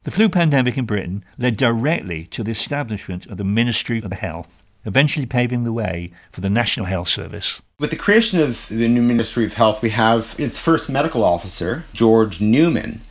The flu pandemic in Britain led directly to the establishment of the Ministry of Health, eventually paving the way for the National Health Service. With the creation of the new Ministry of Health, we have its first medical officer, George Newman.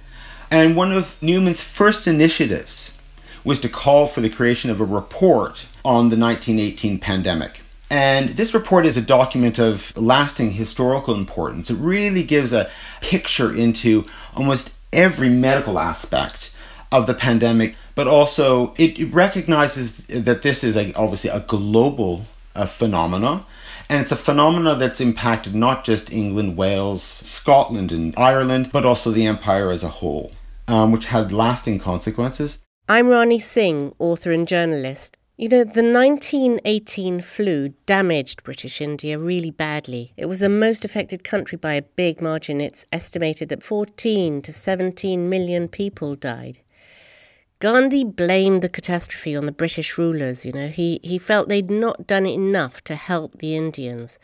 And one of Newman's first initiatives was to call for the creation of a report on the 1918 pandemic. And this report is a document of lasting historical importance. It really gives a picture into almost every medical aspect of the pandemic, but also it recognizes that this is obviously a global phenomena, and it's a phenomena that's impacted not just England, Wales, Scotland and Ireland, but also the empire as a whole, which had lasting consequences. I'm Rani Singh, author and journalist. You know, the 1918 flu damaged British India really badly. It was the most affected country by a big margin. It's estimated that 14 to 17 million people died. Gandhi blamed the catastrophe on the British rulers, He felt they'd not done enough to help the Indians.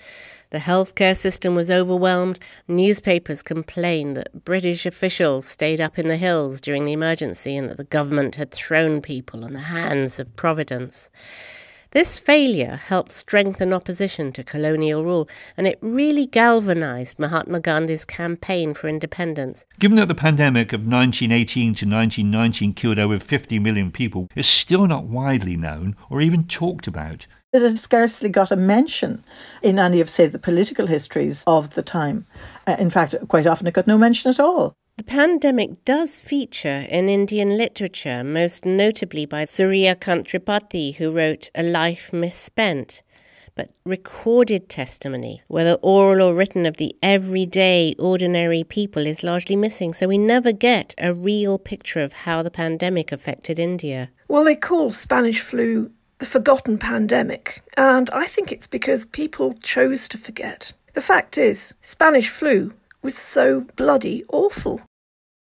The healthcare system was overwhelmed. Newspapers complained that British officials stayed up in the hills during the emergency and that the government had thrown people on the hands of Providence. This failure helped strengthen opposition to colonial rule, and it really galvanised Mahatma Gandhi's campaign for independence. Given that the pandemic of 1918 to 1919 killed over 50 million people, it's still not widely known or even talked about. It had scarcely got a mention in any of, say, the political histories of the time. In fact, quite often it got no mention at all. The pandemic does feature in Indian literature, most notably by Suryakant Tripathi, who wrote A Life Misspent. But recorded testimony, whether oral or written, of the everyday, ordinary people is largely missing, so we never get a real picture of how the pandemic affected India. Well, they call Spanish flu the forgotten pandemic, and I think it's because people chose to forget. The fact is, Spanish flu was so bloody awful.